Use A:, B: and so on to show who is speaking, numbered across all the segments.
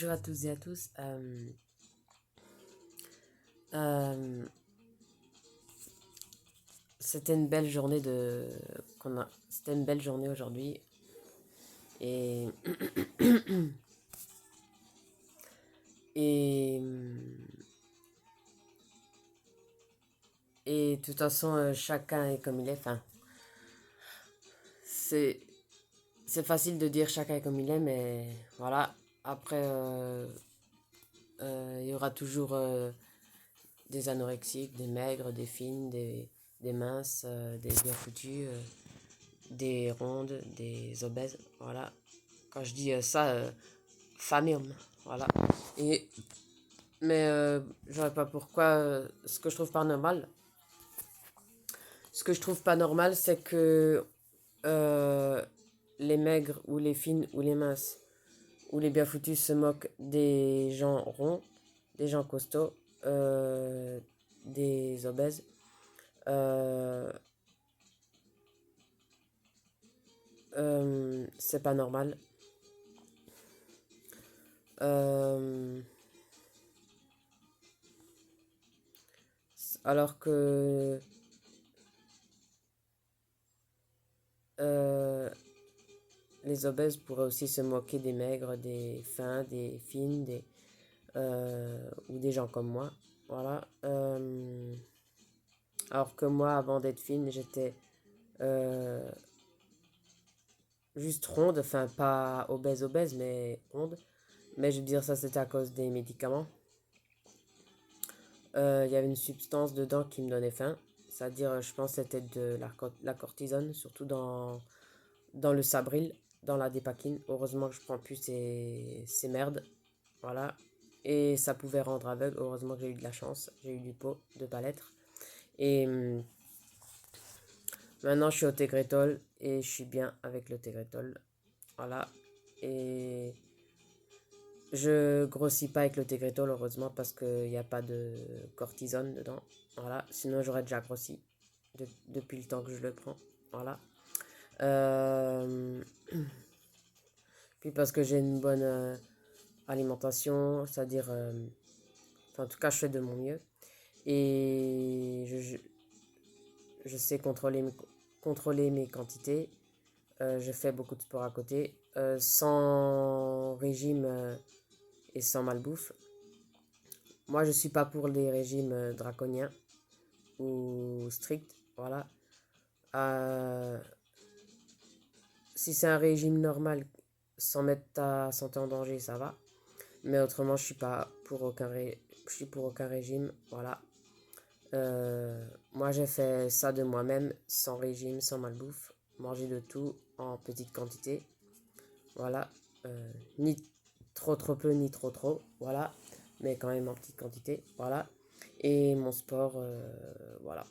A: Bonjour à toutes et à tous. Euh, c'était une belle journée C'était une belle journée aujourd'hui et et et de toute façon chacun est comme il est. Enfin, c'est c'est facile de dire chacun est comme il est, mais voilà. Après, il y aura toujours des anorexiques, des maigres, des fines, des minces, des bien foutus, des rondes, des obèses. Voilà. Quand je dis ça, femme et homme. Voilà. Et, mais je ne vois pas pourquoi. Ce que je trouve pas normal, ce que je trouve pas normal, c'est que euh, les maigres ou les fines ou les minces ou les bien foutus se moquent des gens ronds, des gens costauds, des obèses. Euh, c'est pas normal. Euh, alors que euh, les obèses pourraient aussi se moquer des maigres, des fins, des fines, ou des gens comme moi. Voilà. Alors que moi, avant d'être fine, j'étais euh, juste ronde, enfin pas obèse, mais ronde. Mais je veux dire, ça c'était à cause des médicaments. Il y avait une substance dedans qui me donnait faim. C'est-à-dire, je pense que c'était de la cortisone, surtout dans le Sabril, dans la Dépakine. Heureusement que je prends plus ces merdes. Voilà. Et ça pouvait rendre aveugle. Heureusement que j'ai eu de la chance. J'ai eu du pot de pas l'être. Et maintenant, je suis au Tegretol et je suis bien avec le Tegretol. Voilà. Et je grossis pas avec le Tegretol, heureusement, parce qu'il n'y a pas de cortisone dedans. Voilà. Sinon, j'aurais déjà grossi depuis le temps que je le prends. Voilà. Euh, Puis parce que j'ai une bonne alimentation, c'est-à-dire, enfin, en tout cas, je fais de mon mieux. Et je sais contrôler mes quantités. Je fais beaucoup de sport à côté, sans régime et sans malbouffe. Moi, je suis pas pour les régimes draconiens ou stricts. Voilà. Euh, Si c'est un régime normal, sans mettre ta santé en danger, ça va. Mais autrement, je suis pour aucun régime. Voilà. Moi, j'ai fait ça de moi-même, sans régime, sans malbouffe. Manger de tout en petite quantité. Voilà. Ni trop peu, ni trop. Voilà. Mais quand même en petite quantité. Voilà. Et mon sport, voilà.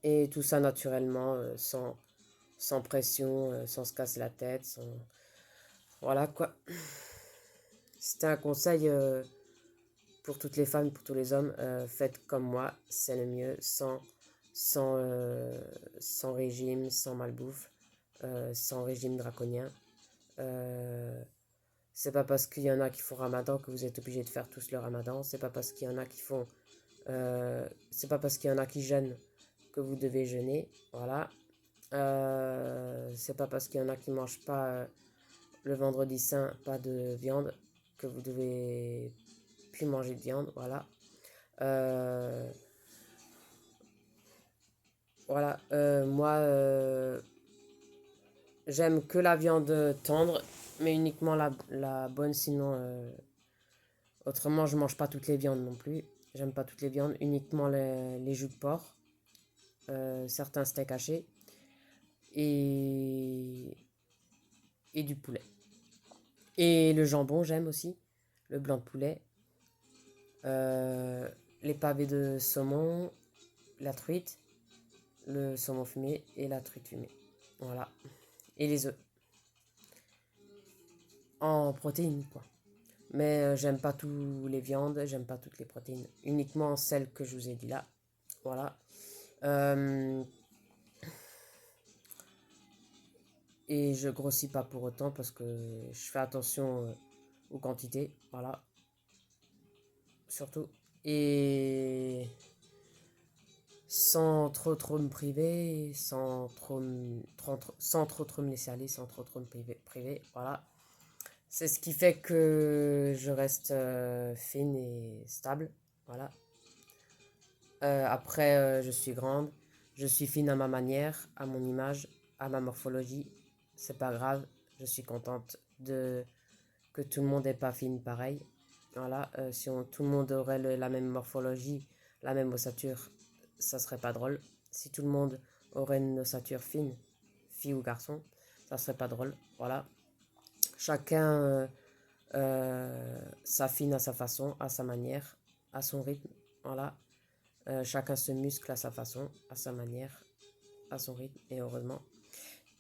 A: Et tout ça naturellement, sans pression, sans se casser la tête. Voilà quoi. C'était un conseil pour toutes les femmes, pour tous les hommes. Faites comme moi, c'est le mieux. Sans, euh, sans régime, sans malbouffe, sans régime draconien. Euh, c'est pas parce qu'il y en a qui font ramadan que vous êtes obligé de faire tous le ramadan. C'est pas parce qu'il y en a qui font. C'est pas parce qu'il y en a qui jeûnent que vous devez jeûner. Voilà. C'est pas parce qu'il y en a qui mangent pas le vendredi saint, pas de viande, que vous devez plus manger de viande. Voilà. Euh, voilà. Moi, j'aime que la viande tendre, mais uniquement la bonne. Sinon, autrement, je mange pas toutes les viandes non plus. J'aime pas toutes les viandes, uniquement les joues de porc, certains steaks hachés et, et du poulet. Et le jambon, j'aime aussi. Le blanc de poulet. euh, les pavés de saumon, la truite, le saumon fumé et la truite fumée. Voilà. Et les œufs. En protéines, quoi. Mais j'aime pas toutes les viandes, j'aime pas toutes les protéines. Uniquement celles que je vous ai dit là. Voilà. Euh, et je grossis pas pour autant parce que je fais attention ou quantité, voilà, surtout. Et sans trop me priver, sans trop me laisser aller, sans trop me priver, voilà. C'est ce qui fait que je reste fine et stable, voilà. Après, je suis grande, je suis fine à ma manière, à mon image, à ma morphologie. C'est pas grave, je suis contente de que tout le monde n'est pas fine pareil. Voilà, si tout le monde aurait la même morphologie, la même ossature, ça serait pas drôle. Si tout le monde aurait une ossature fine, fille ou garçon, ça serait pas drôle. Voilà, chacun s'affine à sa façon, à sa manière, à son rythme. Voilà, chacun se muscle à sa façon, à sa manière, à son rythme, et heureusement.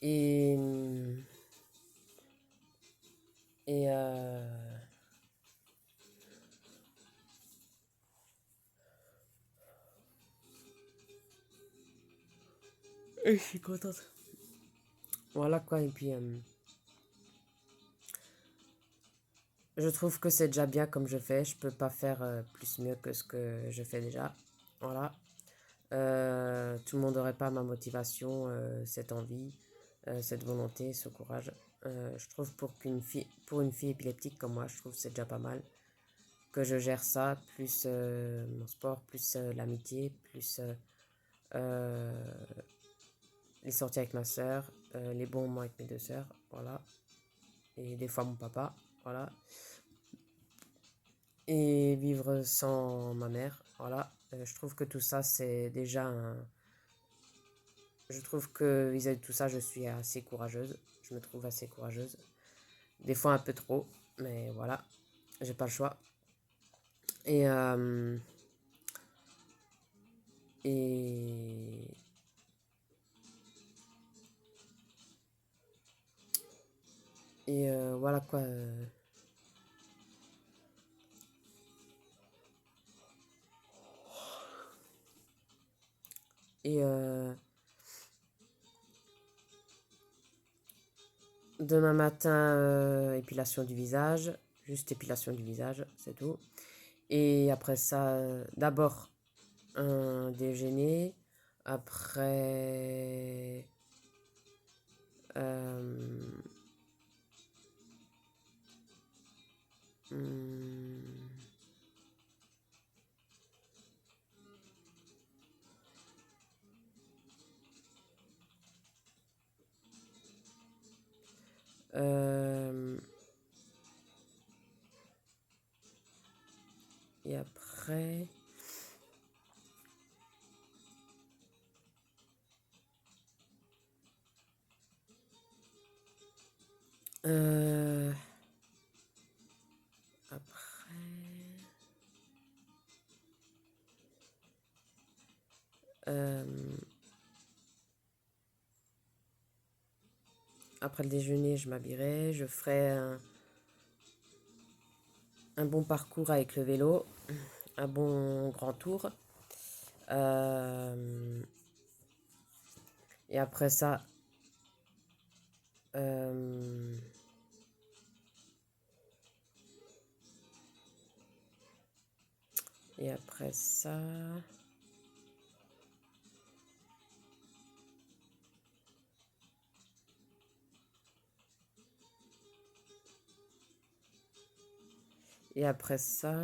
A: Et, et je suis contente. Voilà quoi, et puis je trouve que c'est déjà bien comme je fais. Je peux pas faire plus mieux que ce que je fais déjà. Voilà. Tout le monde n'aurait pas ma motivation, cette envie, cette volonté, ce courage. Je trouve pour une fille épileptique comme moi, je trouve que c'est déjà pas mal. Que je gère ça, plus mon sport, plus l'amitié, plus euh, les sorties avec ma soeur, les bons moments avec mes deux sœurs, voilà. Et des fois mon papa, voilà. Et vivre sans ma mère, voilà. Je trouve que tout ça, c'est déjà un... Je trouve que vis-à-vis de tout ça, je suis assez courageuse. Je me trouve assez courageuse. Des fois un peu trop, mais voilà, j'ai pas le choix. Et, et, voilà quoi. Et demain matin, épilation du visage. Juste épilation du visage, c'est tout. Et après ça, d'abord un déjeuner. Après, euh, hmm, euh, et après, euh, après, euh, après le déjeuner, je m'habillerai, je ferai un bon parcours avec le vélo, un bon grand tour. Euh, et après ça, euh, et après ça, et après ça,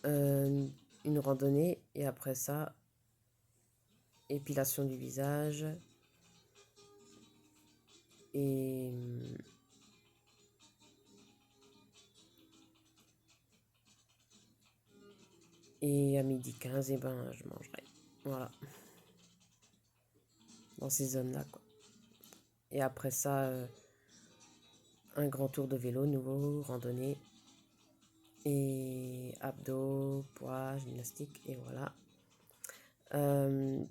A: euh, une randonnée. Et après ça, épilation du visage et et à midi 15 et ben je mangerai. Voilà, dans ces zones-là quoi. Et après ça, un grand tour de vélo nouveau, randonnée et abdos, poids, gymnastique et voilà. Euh,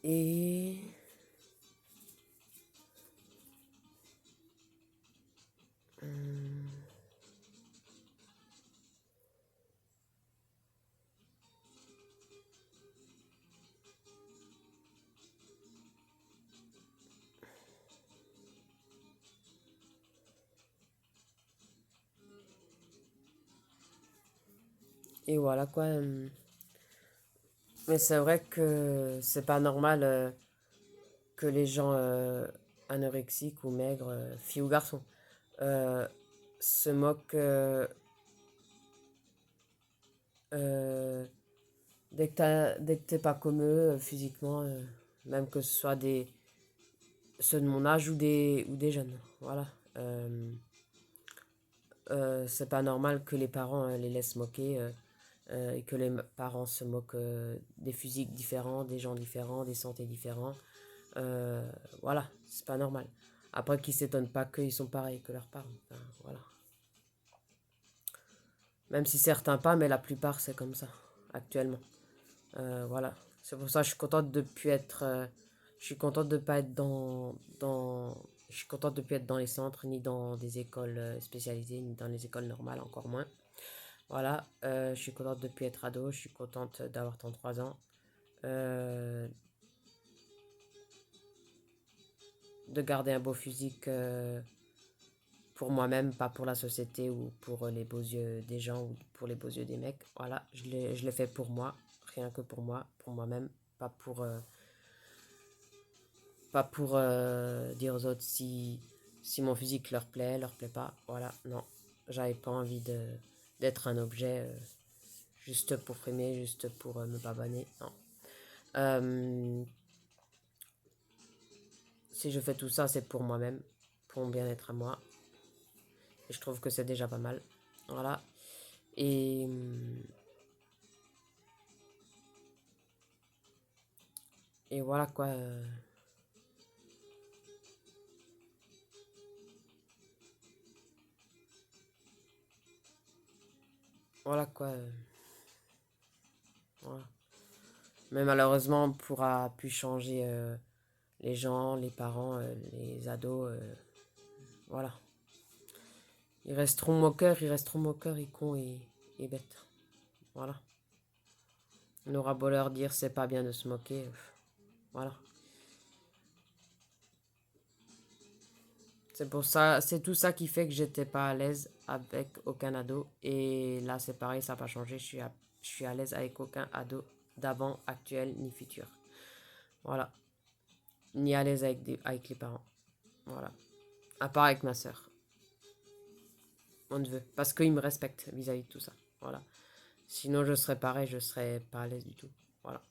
A: et Et voilà quoi. Mais c'est vrai que c'est pas normal que les gens anorexiques ou maigres, filles ou garçons, euh, se moquent euh, dès que t'es pas comme eux physiquement, même que ce soit ceux de mon âge ou des jeunes. Voilà. C'est pas normal que les parents les laissent moquer et que parents se moquent des physiques différents, des gens différents, des santé différents. Euh, voilà, c'est pas normal. Après, qu'ils s'étonnent pas qu'ils sont pareils que leurs parents. Enfin, voilà. Même si certains pas, mais la plupart c'est comme ça, actuellement. Voilà. C'est pour ça que je suis contente de plus être. Je suis contente de pas être je suis contente de plus être dans les centres, ni dans des écoles spécialisées, ni dans les écoles normales, encore moins. Voilà. Je suis contente de plus être ado. Je suis contente d'avoir 33 ans. Euh, de garder un beau physique pour moi-même, pas pour la société ou pour les beaux yeux des gens ou pour les beaux yeux des mecs. Voilà, je l'ai fait pour moi, rien que pour moi-même, pas pour, pas pour dire aux autres si mon physique leur plaît pas. Voilà, non, j'avais pas envie d'être un objet juste pour frimer, juste pour me pavaner, non. Euh, si je fais tout ça, c'est pour moi-même, pour mon bien-être à moi. Et je trouve que c'est déjà pas mal. Voilà. Et, et voilà quoi. Voilà quoi. Voilà. Mais malheureusement, on pourra plus changer les gens, les parents, les ados. Voilà. Ils resteront moqueurs et cons et bêtes. Voilà. On aura beau leur dire c'est pas bien de se moquer. Voilà. C'est pour ça, c'est tout ça qui fait que j'étais pas à l'aise avec aucun ado. Et là, c'est pareil, ça n'a pas changé. Je suis à l'aise avec aucun ado d'avant, actuel, ni futur. Voilà. Ni à l'aise avec les parents. Voilà. À part avec ma soeur. Mon neveu. Parce qu'il me respecte vis-à-vis de tout ça. Voilà. Sinon, je serais pareil, je serais pas à l'aise du tout. Voilà.